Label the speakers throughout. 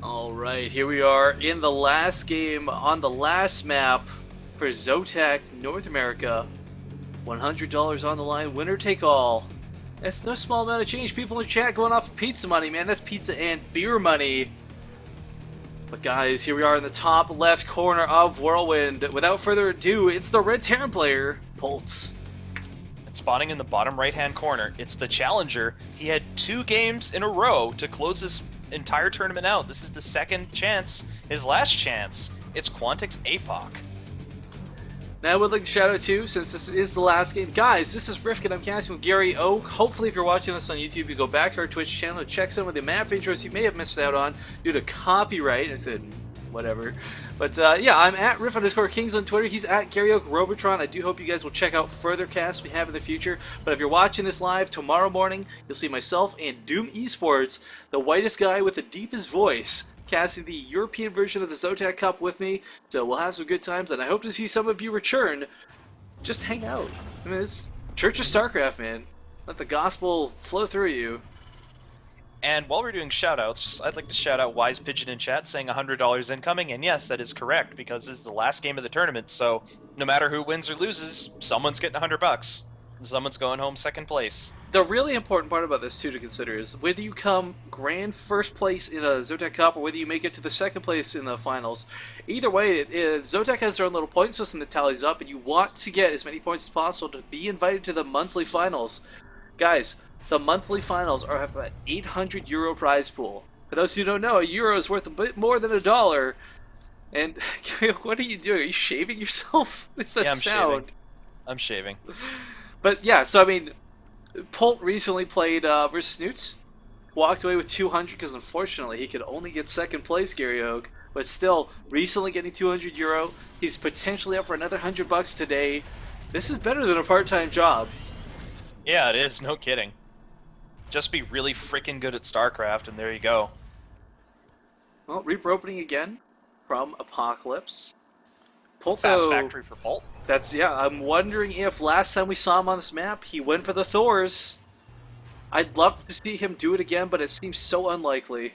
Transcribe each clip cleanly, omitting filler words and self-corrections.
Speaker 1: Alright, here we are in the last game on the last map for ZOTAC North America. $100 on the line, winner take all. That's no small amount of change. People in chat going off of pizza money, man. That's pizza and beer money. But guys, here we are in the top left corner of Whirlwind. Without further ado, it's the Red Terran player, Polt.
Speaker 2: And spawning in the bottom right-hand corner, it's the challenger. He had 2 games in a row to close his entire tournament out. This is the second chance, his last chance. It's QuanticApoc.
Speaker 1: Now I would like to shout out too, since this is the last game. Guys, this is Rifkin. I'm casting with Gary Oak. Hopefully if you're watching this on YouTube, you go back to our Twitch channel and check some of the map intros you may have missed out on due to copyright. I said, whatever. But yeah, I'm at Riff_Kings on Twitter. He's at Gary Oak Robotron. I do hope you guys will check out further casts we have in the future. But if you're watching this live tomorrow morning, you'll see myself and Doom Esports, the whitest guy with the deepest voice, casting the European version of the ZOTAC Cup with me. So we'll have some good times, and I hope to see some of you return. Just hang out. I mean, it's Church of StarCraft, man. Let the gospel flow through you.
Speaker 2: And while we're doing shoutouts, I'd like to shout out Wise Pigeon in chat saying $100 incoming, and yes, that is correct, because this is the last game of the tournament, so no matter who wins or loses, someone's getting $100. Someone's going home second place.
Speaker 1: The really important part about this, too, to consider is whether you come grand first place in a ZOTAC Cup or whether you make it to the second place in the finals. Either way, ZOTAC has their own little point system that tallies up, and you want to get as many points as possible to be invited to the monthly finals. Guys, the monthly finals are an €800 prize pool. For those who don't know, a euro is worth a bit more than $1. And what are you doing? Are you shaving yourself? What's that sound?
Speaker 2: Shaving. I'm shaving.
Speaker 1: But yeah, so I mean, Polt recently played versus Snoots, walked away with 200 because unfortunately he could only get second place, Gary Oak. But still, recently getting €200, he's potentially up for another $100 today. This is better than a part-time job.
Speaker 2: Yeah, it is. No kidding. Just be really freaking good at StarCraft, and there you go.
Speaker 1: Well, Reaper opening again from Apocalypse. Polt,
Speaker 2: Fast
Speaker 1: though,
Speaker 2: factory for Polt.
Speaker 1: that's, yeah, I'm wondering if last time we saw him on this map, he went for the Thors. I'd love to see him do it again, but it seems so unlikely.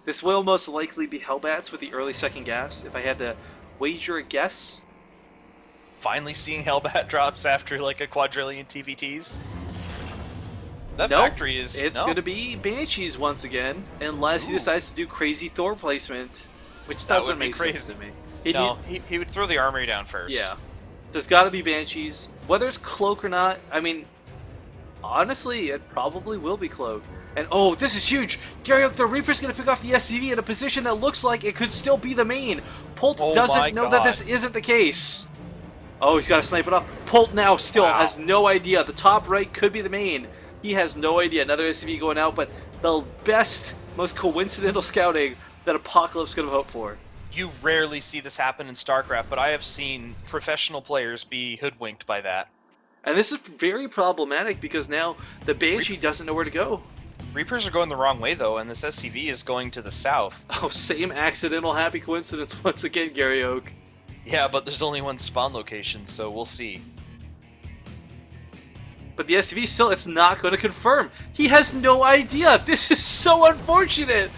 Speaker 1: This will most likely be Hellbats with the early second gas, if I had to wager a guess.
Speaker 2: Finally seeing Hellbat drops after like a quadrillion TVTs. That
Speaker 1: Nope,
Speaker 2: factory is...
Speaker 1: it's
Speaker 2: no.
Speaker 1: going to be Banshees once again, unless he decides to do crazy Thor placement, which
Speaker 2: That
Speaker 1: doesn't
Speaker 2: would be
Speaker 1: make
Speaker 2: crazy.
Speaker 1: sense to me.
Speaker 2: He would throw the armory down first.
Speaker 1: Yeah. There's got to be Banshees. Whether it's Cloak or not, I mean, honestly, it probably will be Cloak. And oh, this is huge! Gary Oak, the Reaper's going to pick off the SCV in a position that looks like it could still be the main. Polt
Speaker 2: Oh my
Speaker 1: doesn't know that
Speaker 2: God.
Speaker 1: this isn't the case. Oh, he's got to snipe it up. Polt now still has no idea. The top right could be the main. He has no idea. Another SCV going out, but the best, most coincidental scouting that Apocalypse could have hoped for.
Speaker 2: You rarely see this happen in StarCraft, but I have seen professional players be hoodwinked by that.
Speaker 1: And this is very problematic because now the Banshee doesn't know where to go.
Speaker 2: Reapers are going the wrong way, though, and this SCV is going to the south.
Speaker 1: Oh, same accidental happy coincidence once again, Gary Oak.
Speaker 2: Yeah, but there's only one spawn location, so we'll see.
Speaker 1: But the SCV still, it's not going to confirm. He has no idea. This is so unfortunate.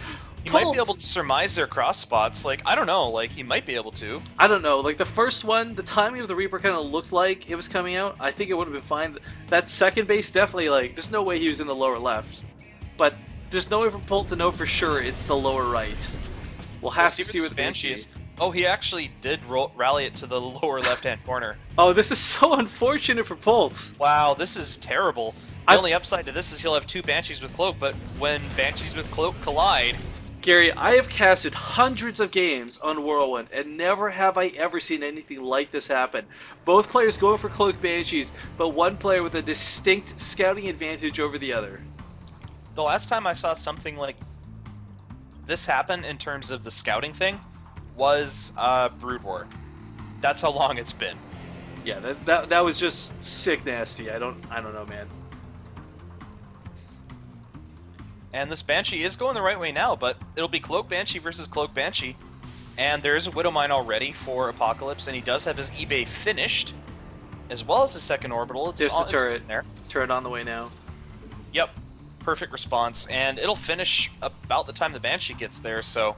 Speaker 2: He might be able to surmise their cross spots. Like, I don't know. Like, he might be able to.
Speaker 1: I don't know. Like, the first one, the timing of the Reaper kind of looked like it was coming out. I think it would have been fine. That second base, definitely, like, there's no way he was in the lower left. But there's no way for Polt to know for sure it's the lower right. We'll have to see where the Banshee is.
Speaker 2: Oh, he actually did rally it to the lower left-hand corner.
Speaker 1: Oh, this is so unfortunate for Polt.
Speaker 2: Wow, this is terrible. The only upside to this is he'll have 2 Banshees with Cloak, but when Banshees with Cloak collide...
Speaker 1: Gary, I have casted hundreds of games on Whirlwind, and never have I ever seen anything like this happen. Both players going for Cloak Banshees, but one player with a distinct scouting advantage over the other.
Speaker 2: The last time I saw something like this happen in terms of the scouting thing was Brood War. That's how long it's been.
Speaker 1: Yeah, that was just sick nasty. I don't know, man.
Speaker 2: And this Banshee is going the right way now, but it'll be Cloak Banshee versus Cloak Banshee. And there is a Widow Mine already for Apocalypse, and he does have his eBay finished, as well as his second orbital.
Speaker 1: There's the turret. Turret on the way now.
Speaker 2: Yep. perfect response, and it'll finish about the time the Banshee gets there, so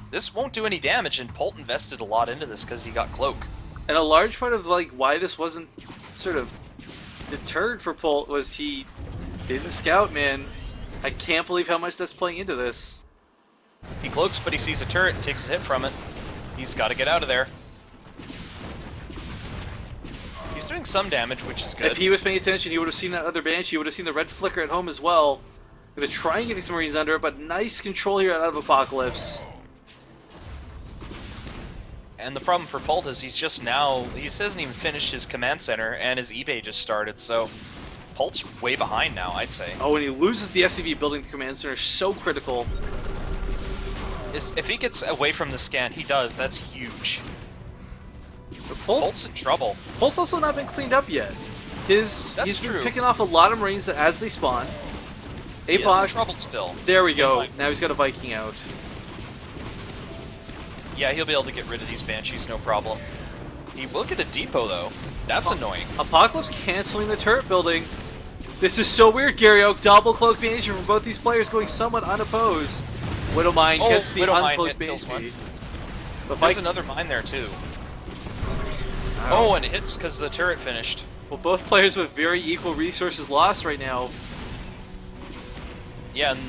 Speaker 2: this won't do any damage, and Polt invested a lot into this because he got Cloak.
Speaker 1: And a large part of like why this wasn't sort of deterred for Polt was he didn't scout, man. I can't believe how much that's playing into this.
Speaker 2: He cloaks, but he sees a turret and takes a hit from it. He's got to get out of there. He's doing some damage, which is good.
Speaker 1: If he was paying attention, he would have seen that other Banshee. He would have seen the red flicker at home as well. Gonna try and get these Marines under, but nice control here out of Apocalypse.
Speaker 2: And the problem for Polt is he hasn't even finished his command center, and his eBay just started, so Polt's way behind now, I'd say.
Speaker 1: Oh, and he loses the SCV building the command center, so critical.
Speaker 2: If he gets away from the scan, he does, that's huge.
Speaker 1: But
Speaker 2: Polt's in trouble.
Speaker 1: Polt's also not been cleaned up yet. He's
Speaker 2: true.
Speaker 1: been picking off a lot of Marines that as they spawn.
Speaker 2: He's in
Speaker 1: Apoc,
Speaker 2: trouble still.
Speaker 1: there we go. Now he's got a Viking out.
Speaker 2: Yeah, he'll be able to get rid of these Banshees, no problem. He will get a depot, though. That's annoying.
Speaker 1: Apocalypse canceling the turret building. This is so weird, Gary Oak. Double cloak Banshee from both these players going somewhat unopposed. Widowmine gets the uncloaked Banshee.
Speaker 2: There's another mine there, too. Oh, and it hits because the turret finished.
Speaker 1: Well, both players with very equal resources lost right now.
Speaker 2: Yeah, and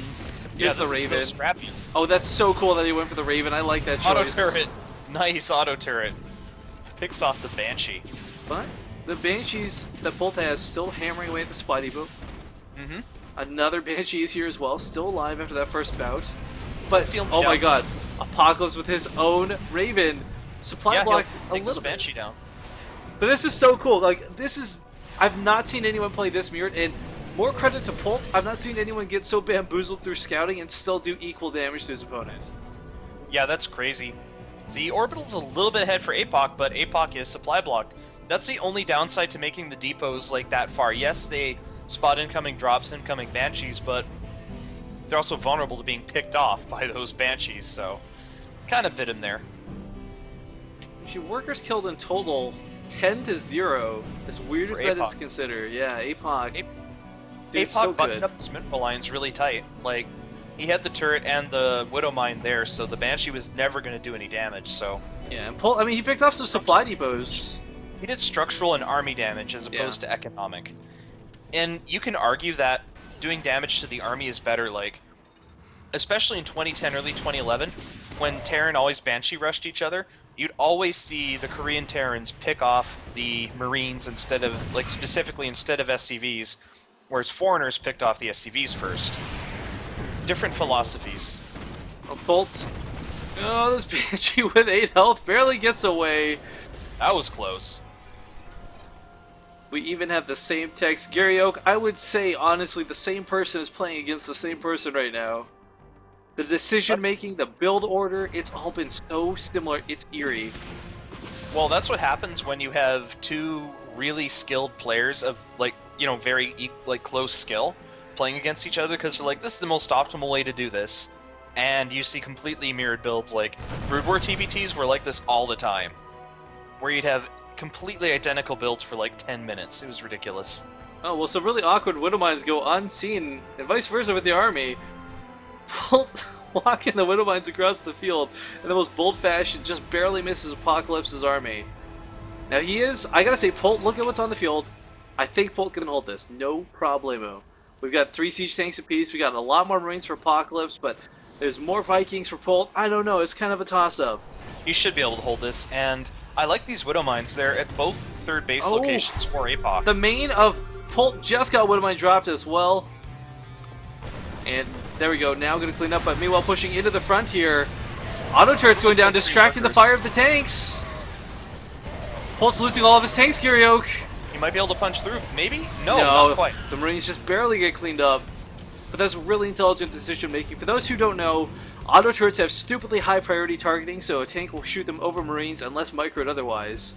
Speaker 1: here's the
Speaker 2: this is
Speaker 1: Raven.
Speaker 2: so scrappy.
Speaker 1: Oh, that's so cool that he went for the Raven. I like that choice.
Speaker 2: Auto turret. Nice auto turret. Picks off the Banshee.
Speaker 1: But the Banshees that Polt has still hammering away at the supply depot.
Speaker 2: Mm-hmm.
Speaker 1: Another Banshee is here as well, still alive after that first bout. But, oh my
Speaker 2: downside.
Speaker 1: god, Apocalypse with his own Raven. Supply blocked a
Speaker 2: take this
Speaker 1: little bit.
Speaker 2: Banshee down.
Speaker 1: But this is so cool. Like, this is... I've not seen anyone play this mirrored, and more credit to Polt, I've not seen anyone get so bamboozled through scouting and still do equal damage to his opponents.
Speaker 2: Yeah, that's crazy. The orbital's a little bit ahead for Apoc, but Apoc is supply blocked. That's the only downside to making the depots like that far. Yes, they spot incoming drops, incoming Banshees, but they're also vulnerable to being picked off by those Banshees, so kind of bit him there.
Speaker 1: Actually, workers killed in total 10-0. As weird as that is to consider. Yeah, Apoc.
Speaker 2: Apoc
Speaker 1: so
Speaker 2: buttoned
Speaker 1: good.
Speaker 2: up his mineral lines really tight. Like, he had the turret and the Widow Mine there, so the Banshee was never going to do any damage, so...
Speaker 1: Yeah, and Polt, I mean, he picked off some supply depots.
Speaker 2: He did structural and army damage as opposed to economic. And you can argue that doing damage to the army is better, like... Especially in 2010, early 2011, when Terran always Banshee rushed each other, you'd always see the Korean Terrans pick off the Marines instead of, like, specifically instead of SCVs, whereas foreigners picked off the SCVs first. Different philosophies.
Speaker 1: Oh, Polt's... Oh, this Banshee with 8 health barely gets away.
Speaker 2: That was close.
Speaker 1: We even have the same text. Gary Oak, I would say, honestly, the same person is playing against the same person right now. The decision-making, the build order, it's all been so similar, it's eerie.
Speaker 2: Well, that's what happens when you have two really skilled players of, like, you know, very, like, close skill playing against each other, because they're like, this is the most optimal way to do this. And you see completely mirrored builds, like, Brood War TBTs were like this all the time, where you'd have completely identical builds for, like, 10 minutes. It was ridiculous.
Speaker 1: Oh, well, some really awkward Widow Mines go unseen, and vice versa with the army. Polt walking the Widow Mines across the field in the most bold fashion, just barely misses Apocalypse's army. Now he is, I gotta say, Polt, look at what's on the field. I think Polt can hold this, no problemo. We've got 3 siege tanks apiece, we got a lot more Marines for Apocalypse, but there's more Vikings for Polt. I don't know, it's kind of a toss-up.
Speaker 2: You should be able to hold this, and I like these Widow Mines. They're at both third base locations for Apoc.
Speaker 1: The main of Polt just got Widow Mine dropped as well. And there we go, now going to clean up, but meanwhile pushing into the front here. Auto turret's going down, distracting the fire of the tanks. Polt's losing all of his tanks, Gary Oak.
Speaker 2: He might be able to punch through, maybe? No, not quite.
Speaker 1: The Marines just barely get cleaned up. But that's really intelligent decision making. For those who don't know, auto turrets have stupidly high priority targeting, so a tank will shoot them over Marines unless microed otherwise.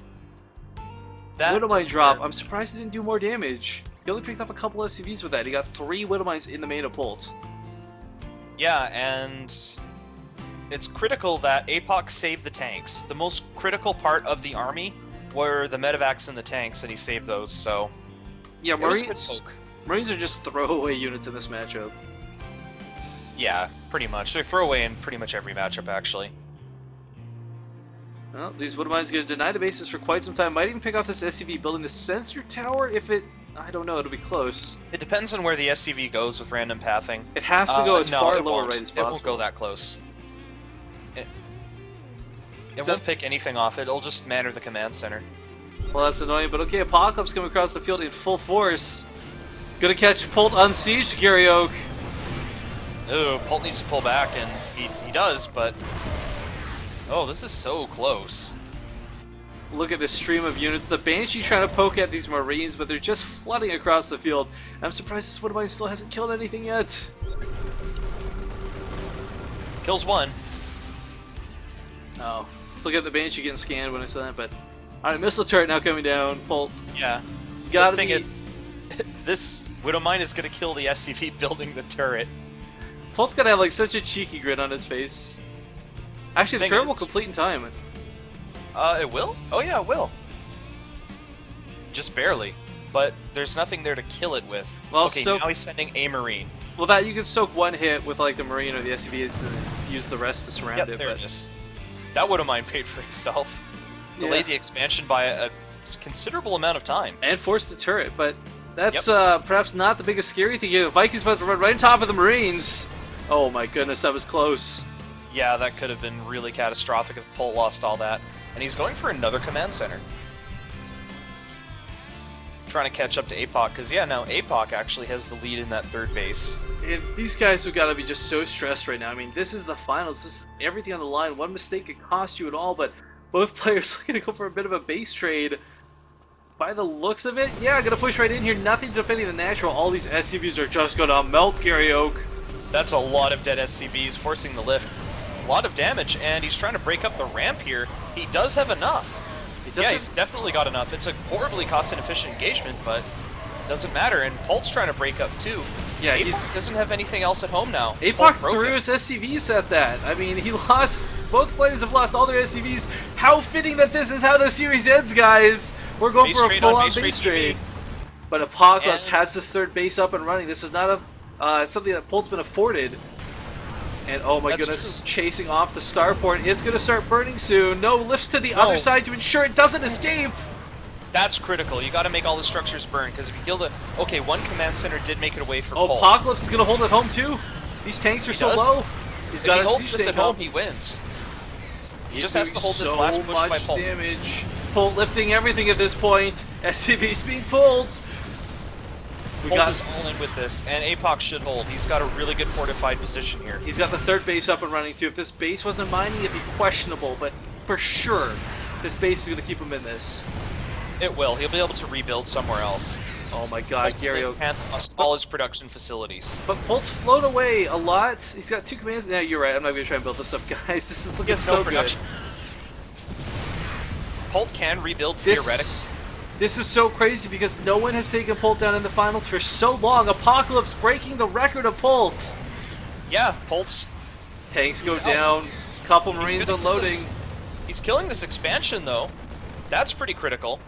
Speaker 1: Widow Mine drop, I'm surprised it didn't do more damage. He only picked off a couple SCVs with that. He got 3 Widow Mines in the main of Polt.
Speaker 2: Yeah, and it's critical that Apoc saved the tanks. The most critical part of the army were the medevacs and the tanks, and he saved those, so...
Speaker 1: Yeah, Marines are just throwaway units in this matchup.
Speaker 2: Yeah, pretty much. They're throwaway in pretty much every matchup, actually.
Speaker 1: Well, these Wood Mines going to deny the bases for quite some time. Might even pick off this SCV building the sensor tower if it... I don't know, it'll be close.
Speaker 2: It depends on where the SCV goes with random pathing.
Speaker 1: It has to go as
Speaker 2: no,
Speaker 1: far
Speaker 2: it
Speaker 1: lower
Speaker 2: won't.
Speaker 1: right as possible.
Speaker 2: It won't go that close. It won't pick anything off. It'll just manner the command center.
Speaker 1: Well, that's annoying, but okay, Apocalypse coming across the field in full force. Gonna catch Polt unsieged, Gary Oak.
Speaker 2: Ooh, Polt needs to pull back, and he does, but... Oh, this is so close.
Speaker 1: Look at this stream of units. The Banshee trying to poke at these Marines, but they're just flooding across the field. I'm surprised this Wood Mine still hasn't killed anything yet.
Speaker 2: Kills one.
Speaker 1: Oh. Let's look at the Banshee getting scanned when I saw that, but... Alright, missile turret now coming down. Polt.
Speaker 2: Yeah.
Speaker 1: Gotta
Speaker 2: the thing
Speaker 1: be...
Speaker 2: is, this Widow Mine is going to kill the SCV building the turret.
Speaker 1: Polt's gotta have like such a cheeky grin on his face. Actually, the turret will complete in time.
Speaker 2: It will? Oh yeah, it will. Just barely. But there's nothing there to kill it with.
Speaker 1: Well,
Speaker 2: okay,
Speaker 1: so...
Speaker 2: now he's sending a Marine.
Speaker 1: Well, that you can soak one hit with like the Marine or the SCVs and use the rest to surround it.
Speaker 2: There
Speaker 1: But...
Speaker 2: it is. That Widow Mine paid for itself. Delayed the expansion by a considerable amount of time.
Speaker 1: And forced the turret, but that's perhaps not the biggest scary thing here. The Vikings about to run right on top of the Marines. Oh my goodness, that was close.
Speaker 2: Yeah, that could have been really catastrophic if Polt lost all that. And he's going for another command center. Trying to catch up to APOC, because yeah, now APOC actually has the lead in that third base.
Speaker 1: And these guys have got to be just so stressed right now. I mean, this is the finals. This is everything on the line. One mistake could cost you it all, but both players are going to go for a bit of a base trade. By the looks of it, yeah, going to push right in here. Nothing defending the natural. All these SCVs are just going to melt Gary Oak.
Speaker 2: That's a lot of dead SCVs forcing the lift. A lot of damage, and he's trying to break up the ramp here. He does have enough. He's definitely got enough. It's a horribly cost-inefficient engagement, but it doesn't matter. And Polt's trying to break up too.
Speaker 1: Yeah, he
Speaker 2: doesn't have anything else at home now.
Speaker 1: APOC threw his SCVs at that. I mean, he lost. Both players have lost all their SCVs. How fitting that this is how the series ends, guys. We're going for a full-on base trade. But Apocalypse has this third base up and running. This is not a something that Polt's been afforded. And oh my goodness, chasing off the starport. It's going to start burning soon. No, lifts to the other side to ensure it doesn't escape.
Speaker 2: That's critical. You got to make all the structures burn, because if you kill the... Okay, one command center did make it away from Polt.
Speaker 1: Apocalypse is going to hold it home too. These tanks are so low. He's got
Speaker 2: to holds this at home, he wins. He just has to hold this last push by Polt.
Speaker 1: Damage. Polt lifting everything at this point. SCV's being pulled.
Speaker 2: Polt is all in with this, and APOC should hold. He's got a really good fortified position here.
Speaker 1: He's got the third base up and running too. If this base wasn't mining, it'd be questionable, but for sure, this base is going to keep him in this.
Speaker 2: It will. He'll be able to rebuild somewhere else.
Speaker 1: Oh my god, Gary Oak
Speaker 2: lost all his production facilities.
Speaker 1: But Polt's flown away a lot. He's got two commands. Yeah, you're right. I'm not going to try and build this up, guys. This is looking so good.
Speaker 2: Polt can rebuild theoretically.
Speaker 1: This is so crazy because no one has taken Polt down in the finals for so long. Apocalypse breaking the record of Polt's.
Speaker 2: Yeah, Polt's...
Speaker 1: Tanks go down. Couple Marines unloading.
Speaker 2: He's killing this expansion, though. That's pretty critical.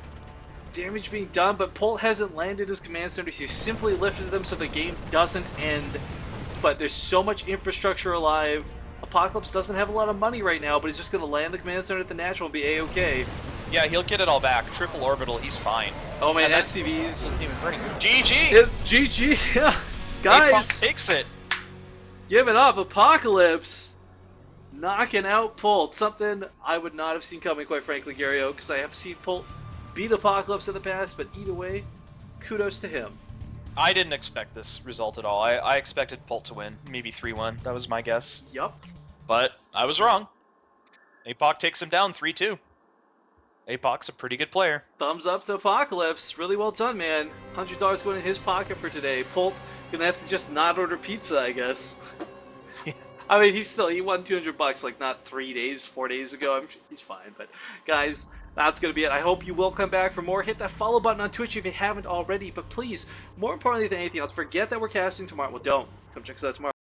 Speaker 1: Damage being done, but Polt hasn't landed his command centers. He's simply lifted them so the game doesn't end. But there's so much infrastructure alive. Apocalypse doesn't have a lot of money right now, but he's just going to land the command center at the natural and be A-okay.
Speaker 2: Yeah, he'll get it all back. Triple orbital, he's fine.
Speaker 1: Oh man, SCVs.
Speaker 2: Even burning. GG!
Speaker 1: Yes, GG, yeah. Guys!
Speaker 2: APOC takes it.
Speaker 1: Give it up, Apocalypse. Knocking out Polt. Something I would not have seen coming, quite frankly, Gary O, because I have seen Polt beat Apocalypse in the past, but either way, kudos to him.
Speaker 2: I didn't expect this result at all. I expected Polt to win. Maybe 3-1. That was my guess.
Speaker 1: Yup.
Speaker 2: But I was wrong. APOC takes him down 3-2. APOC's a pretty good player.
Speaker 1: Thumbs up to Apocalypse. Really well done, man. $100 going in his pocket for today. Polt gonna have to just not order pizza, I guess. I mean, he won $200 like not 4 days ago. He's fine, but guys, that's gonna be it. I hope you will come back for more. Hit that follow button on Twitch if you haven't already. But please, more importantly than anything else, forget that we're casting tomorrow. Well, don't come check us out tomorrow.